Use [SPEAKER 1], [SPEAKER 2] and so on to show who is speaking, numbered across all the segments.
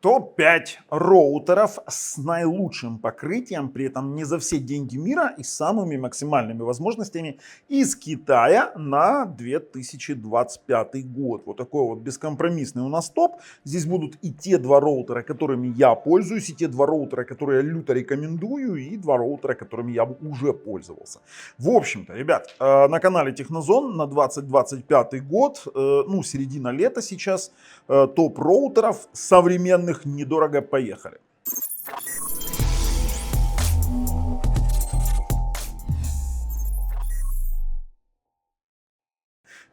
[SPEAKER 1] Топ-5 роутеров с наилучшим покрытием, при этом не за все деньги мира и самыми максимальными возможностями из Китая на 2025 год. Вот такой вот бескомпромиссный у нас топ. Здесь будут и те два роутера, которыми я пользуюсь, и те два роутера, которые я люто рекомендую, и два роутера, которыми я уже пользовался. В общем-то, ребят, на канале Технозон на 2025 год, ну середина лета сейчас, топ роутеров современных недорого, поехали.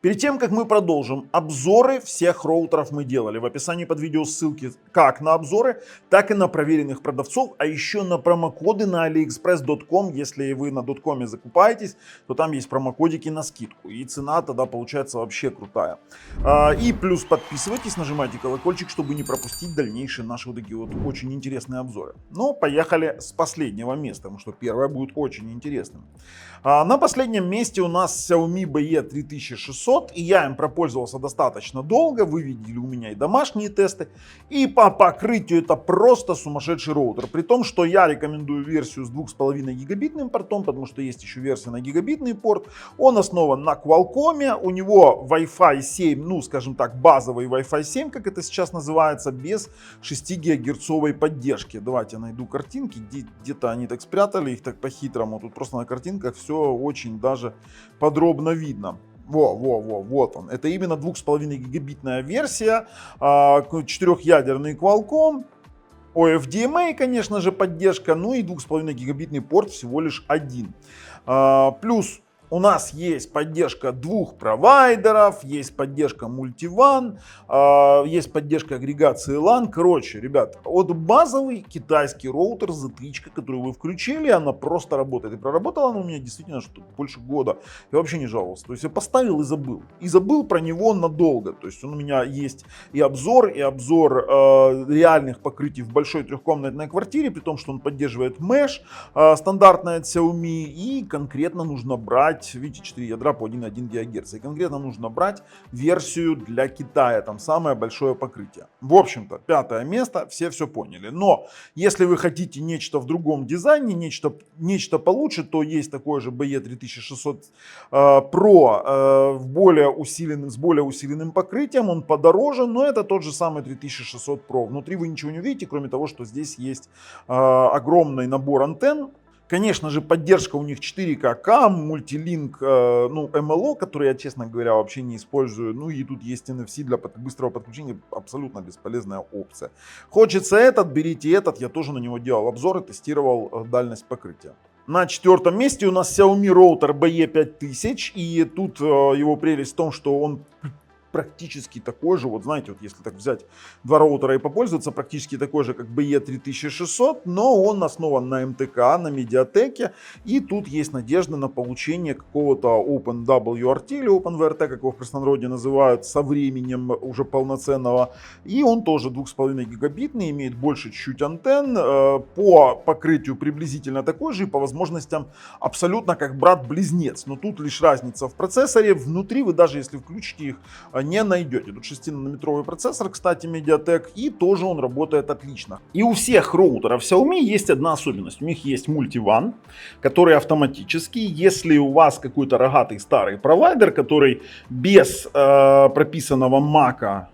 [SPEAKER 1] Перед тем, как мы продолжим, обзоры всех роутеров мы делали. В описании под видео ссылки как на обзоры, так и на проверенных продавцов, а еще на промокоды на aliexpress.com. Если вы на .com закупаетесь, то там есть промокодики на скидку. И цена тогда получается вообще крутая. И плюс подписывайтесь, нажимайте колокольчик, чтобы не пропустить дальнейшие наши вот такие вот очень интересные обзоры. Но поехали с последнего места, потому что первое будет очень интересным. На последнем месте у нас Xiaomi BE 3600, и я им пропользовался достаточно долго, вы видели у меня и домашние тесты, и по покрытию это просто сумасшедший роутер, при том, что я рекомендую версию с 2,5 гигабитным портом, потому что есть еще версия на гигабитный порт, он основан на Qualcomm, у него Wi-Fi 7, ну скажем так, базовый Wi-Fi 7, как это сейчас называется, без 6 гигагерцовой поддержки. Давайте я найду картинки, где-то они так спрятали их так по-хитрому, тут просто на картинках все очень даже подробно видно. Вот он. Это именно 2,5 гигабитная версия, 4-ядерный Qualcomm, OFDMA, конечно же, поддержка, ну и 2,5 гигабитный порт всего лишь один. Плюс у нас есть поддержка двух провайдеров, есть поддержка мультиван, есть поддержка агрегации LAN. Короче, ребят, вот базовый китайский роутер, затычка, которую вы включили, она просто работает. И проработала она у меня действительно что больше года. Я вообще не жаловался. То есть я поставил и забыл. И забыл про него надолго. То есть он у меня есть и обзор реальных покрытий в большой трехкомнатной квартире, при том, что он поддерживает Mesh, стандартная от Xiaomi, и конкретно нужно брать, видите, 4 ядра по 1,1 ГГц. И конкретно нужно брать версию для Китая, там самое большое покрытие. В общем-то, пятое место, все поняли. Но если вы хотите нечто в другом дизайне, нечто получше, то есть такой же BE 3600 Pro с более усиленным покрытием, он подороже, но это тот же самый 3600 Pro. Внутри вы ничего не увидите, кроме того, что здесь есть огромный набор антенн. Конечно же, поддержка у них 4К CAM, мультилинк, MLO, который я, честно говоря, вообще не использую. Ну и тут есть NFC для быстрого подключения, абсолютно бесполезная опция. Хочется этот, берите этот, я тоже на него делал обзор и тестировал дальность покрытия. На четвертом месте у нас Xiaomi роутер BE 5000, и тут его прелесть в том, что он практически такой же, вот знаете, вот если так взять два роутера и попользоваться, практически такой же, как BE 3600, но он основан на МТК, на медиатеке, и тут есть надежда на получение какого-то OpenWRT или OpenWRT, как его в простонародье называют, со временем уже полноценного, и он тоже 2,5 гигабитный, имеет больше чуть-чуть антенн, по покрытию приблизительно такой же, и по возможностям абсолютно как брат-близнец, но тут лишь разница в процессоре, внутри вы даже если включите их, не найдете. Тут 6-нанометровый процессор, кстати, Mediatek, и тоже он работает отлично. И у всех роутеров Xiaomi есть одна особенность. У них есть мультиван, который автоматический. Если у вас какой-то рогатый старый провайдер, который без прописанного мака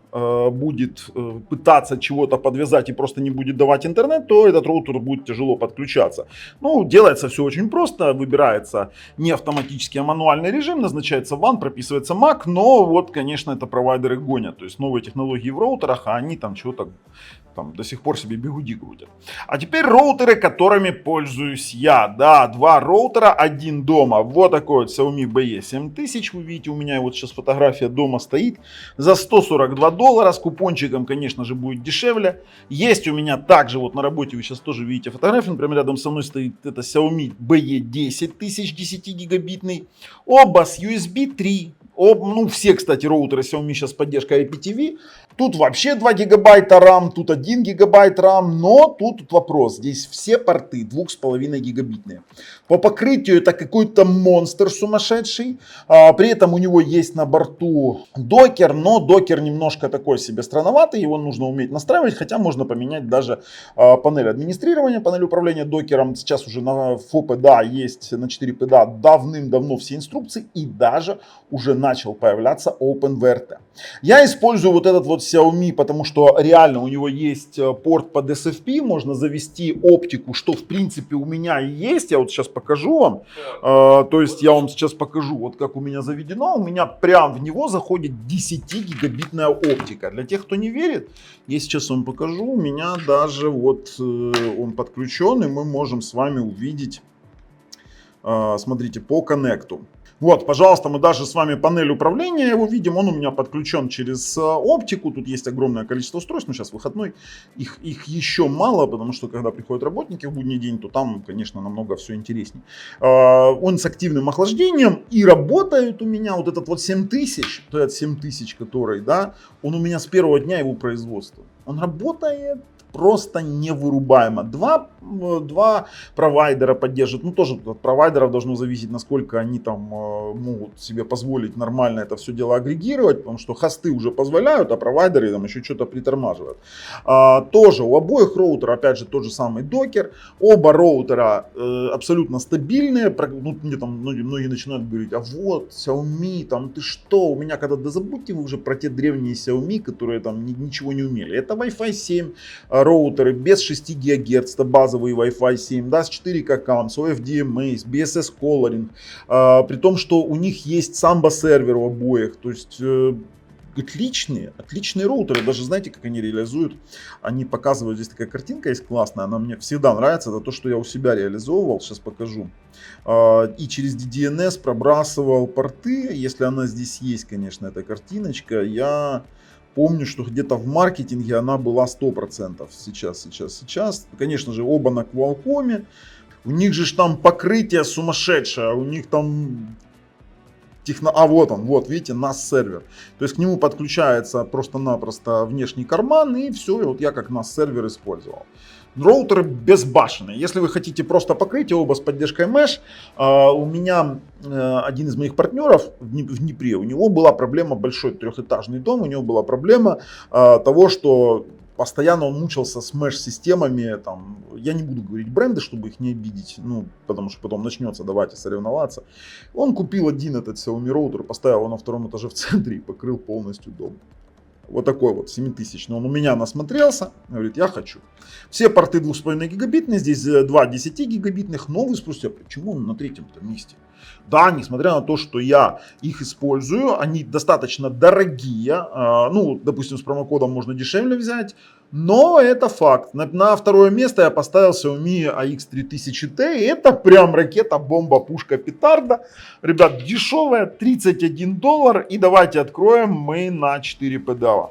[SPEAKER 1] будет пытаться чего-то подвязать и просто не будет давать интернет, то этот роутер будет тяжело подключаться. Ну, делается все очень просто, выбирается не автоматический, а мануальный режим, назначается WAN, прописывается MAC, но вот, конечно, это провайдеры гонят, то есть новые технологии в роутерах, а они там чего-то там до сих пор себе бигуди крутят. А теперь роутеры, которыми пользуюсь я. Да, два роутера, один дома. Вот такой вот Xiaomi BE 7000. Вы видите, у меня вот сейчас фотография дома стоит. За $142. С купончиком, конечно же, будет дешевле. Есть у меня также вот на работе, вы сейчас тоже видите фотографию. Прямо рядом со мной стоит это Xiaomi BE 10000, 10 гигабитный. Оба с USB 3. Ну, все, кстати, роутеры Xiaomi сейчас с поддержкой IPTV. Тут вообще 2 гигабайта RAM, тут 1 гигабайт RAM, но тут вопрос. Здесь все порты 2,5 гигабитные. По покрытию это какой-то монстр сумасшедший. При этом у него есть на борту докер, но докер немножко такой себе странноватый. Его нужно уметь настраивать, хотя можно поменять даже панель администрирования, панель управления докером. Сейчас уже на FOPDA есть, на 4PDA давным-давно все инструкции, и даже уже начал появляться OpenVRT. Я использую вот этот вот Xiaomi, потому что реально у него есть порт под SFP, можно завести оптику, что в принципе у меня и есть. Я вот сейчас покажу вам. То есть я вам сейчас покажу, вот как у меня заведено. У меня прям в него заходит 10-гигабитная оптика. Для тех, кто не верит, я сейчас вам покажу. У меня даже вот он подключен, и мы можем с вами увидеть, смотрите, по коннекту. Вот, пожалуйста, мы даже с вами панель управления его видим. Он у меня подключен через оптику. Тут есть огромное количество устройств. Но сейчас выходной. Их еще мало, потому что когда приходят работники в будний день, то там, конечно, намного все интереснее. Он с активным охлаждением. И работает у меня вот этот вот 7000, то есть 7000, который, да, он у меня с первого дня его производства. Он работает просто невырубаемо. Два провайдера поддерживают. Ну, тоже от провайдеров должно зависеть, насколько они там могут себе позволить нормально это все дело агрегировать, потому что хосты уже позволяют, а провайдеры там еще что-то притормаживают. Тоже у обоих роутеров, опять же, тот же самый докер. Оба роутера абсолютно стабильные. Ну, мне там многие начинают говорить, а вот Xiaomi, там ты что? У меня когда, да забудьте вы уже про те древние Xiaomi, которые там ничего не умели. Это Wi-Fi 7 роутеры без 6 ГГц, это базовый Wi-Fi 7, да, с 4К CAM, с OFDMA, с BSS Coloring, при том, что у них есть Samba сервер у обоих, то есть отличные роутеры, даже знаете, как они реализуют, они показывают, здесь такая картинка есть классная, она мне всегда нравится, это то, что я у себя реализовывал, сейчас покажу, и через DDNS пробрасывал порты, если она здесь есть, конечно, эта картиночка, я помню, что где-то в маркетинге она была 100%. Сейчас. Конечно же, оба на Qualcomm. У них же там покрытие сумасшедшее. У них там вот он, вот, видите, NAS сервер. То есть к нему подключается просто-напросто внешний карман, и все, и вот я как NAS сервер использовал. Роутеры безбашенные. Если вы хотите просто покрытие, оба с поддержкой Mesh, у меня один из моих партнеров в Днепре, у него была проблема, большой трехэтажный дом, у него была проблема того, что постоянно он мучился с Mesh-системами. Там, я не буду говорить бренды, чтобы их не обидеть, ну, потому что потом начнется, давайте соревноваться. Он купил один этот Xiaomi роутер, поставил его на втором этаже в центре и покрыл полностью дом. Вот такой вот 7000. Он у меня насмотрелся, говорит, я хочу. Все порты 2,5 гигабитные, здесь 2 10 гигабитных, но вы спросите, а почему он на третьем-то месте? Да, несмотря на то, что я их использую, они достаточно дорогие, ну, допустим, с промокодом можно дешевле взять, но это факт. На второе место я поставил Xiaomi AX3000T, и это прям ракета, бомба, пушка, петарда. Ребят, дешевая, $31, и давайте откроем мы на 4PDA.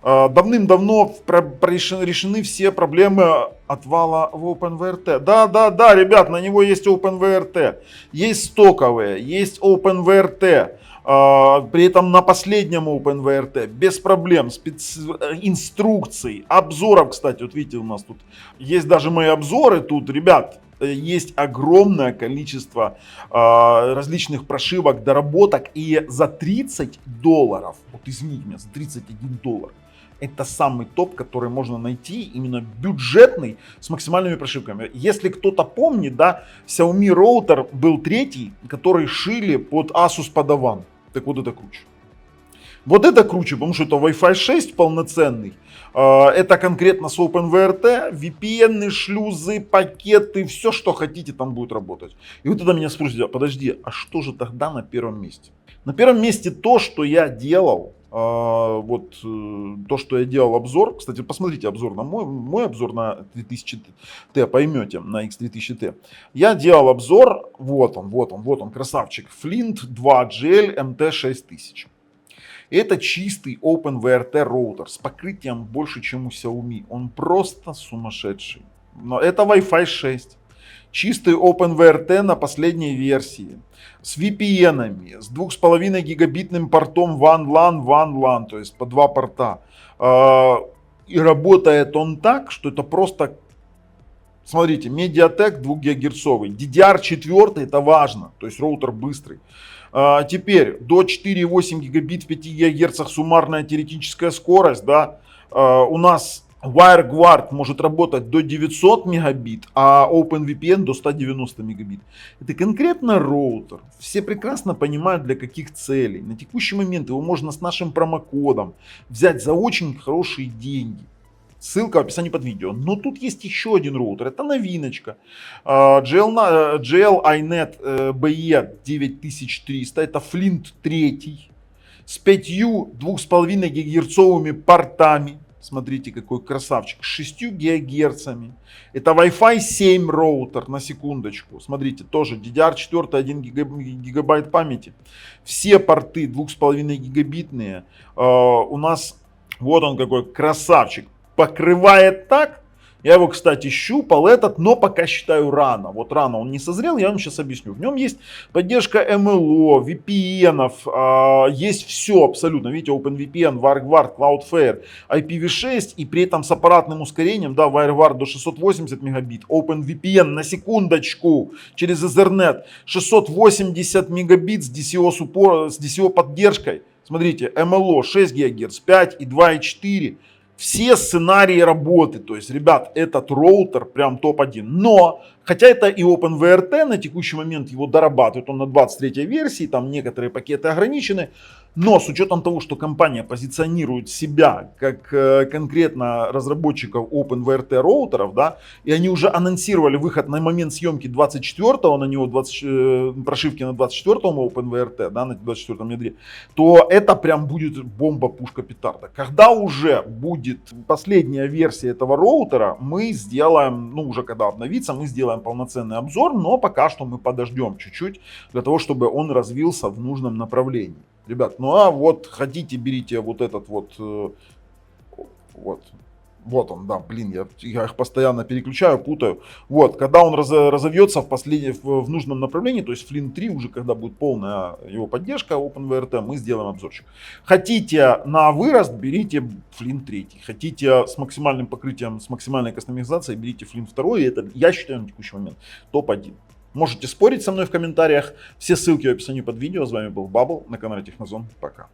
[SPEAKER 1] Давным-давно решены все проблемы отвала в OpenVRT. Да, ребят, на него есть OpenVRT, есть стоковые, есть OpenVRT. При этом на последнем OpenVRT без проблем, инструкций, обзоров, кстати, вот видите, у нас тут есть даже мои обзоры тут, ребят. Есть огромное количество различных прошивок, доработок, и за $30, вот извините меня, за $31, это самый топ, который можно найти, именно бюджетный, с максимальными прошивками. Если кто-то помнит, да, Xiaomi роутер был третий, который шили под Asus Padawan. Так вот это круче. Вот это круче, потому что это Wi-Fi 6 полноценный. Это конкретно с OpenVRT, VPN, шлюзы, пакеты, все, что хотите, там будет работать. И вы тогда меня спросите, подожди, а что же тогда на первом месте? На первом месте то, что я делал. Вот то, что я делал обзор. Кстати, посмотрите обзор на мой обзор на 3000T, поймете, на X3000T. Я делал обзор, вот он, красавчик, Flint 2 GL MT6000. Это чистый OpenVRT роутер с покрытием больше, чем у Xiaomi. Он просто сумасшедший. Но это Wi-Fi 6. Чистый OpenVRT на последней версии. С VPN-ами, с 2,5 гигабитным портом WAN-LAN, то есть по 2 порта. И работает он так, что это просто... Смотрите, Mediatek 2 гигагерцовый, DDR4 это важно, то есть роутер быстрый. Теперь до 4,8 гигабит в 5 гигагерцах суммарная теоретическая скорость, да, у нас WireGuard может работать до 900 мегабит, а OpenVPN до 190 мегабит. Это конкретно роутер. Все прекрасно понимают, для каких целей. На текущий момент его можно с нашим промокодом взять за очень хорошие деньги. Ссылка в описании под видео. Но тут есть еще один роутер. Это новиночка. GL iNet BE 9300. Это Flint 3. С 5 2,5 гигагерцовыми портами. Смотрите, какой красавчик. С 6 гигагерцами. Это Wi-Fi 7 роутер, на секундочку. Смотрите, тоже DDR4, 1 гигабайт памяти. Все порты 2,5 гигабитные. У нас, вот он какой красавчик. Покрывает так. Я его, кстати, щупал этот, но пока считаю рано. Вот рано он не созрел, я вам сейчас объясню. В нем есть поддержка MLO, VPN, есть все абсолютно. Видите, OpenVPN, WireGuard, Cloudflare, IPv6 и при этом с аппаратным ускорением, да, WireGuard до 680 мегабит, OpenVPN на секундочку через Ethernet 680 мегабит с DCO поддержкой. Смотрите, MLO 6 ГГц, 5 и 2,4. Все сценарии работы, то есть, ребят, этот роутер прям топ-1. Но, хотя это и OpenVRT, на текущий момент его дорабатывают, он на 23 версии, там некоторые пакеты ограничены. Но с учетом того, что компания позиционирует себя как конкретно разработчиков OpenVRT роутеров, да, и они уже анонсировали выход на момент съемки 24-го, на него прошивки на 24-м OpenVRT, да, на 24-м ядре, то это прям будет бомба-пушка-петарда. Когда уже будет последняя версия этого роутера, мы сделаем, ну уже когда обновится, мы сделаем полноценный обзор, но пока что мы подождем чуть-чуть для того, чтобы он развился в нужном направлении. Ребят, ну а вот хотите, берите вот этот вот, вот он, да, блин, я их постоянно переключаю, путаю. Вот, когда он разовьется в нужном направлении, то есть Flint 3, уже когда будет полная его поддержка OpenVRT, мы сделаем обзорчик. Хотите на вырост, берите Flint 3. Хотите с максимальным покрытием, с максимальной кастомизацией, берите Flint 2. Это, я считаю, на текущий момент топ-1. Можете спорить со мной в комментариях. Все ссылки в описании под видео. С вами был Bubble на канале Технозон. Пока.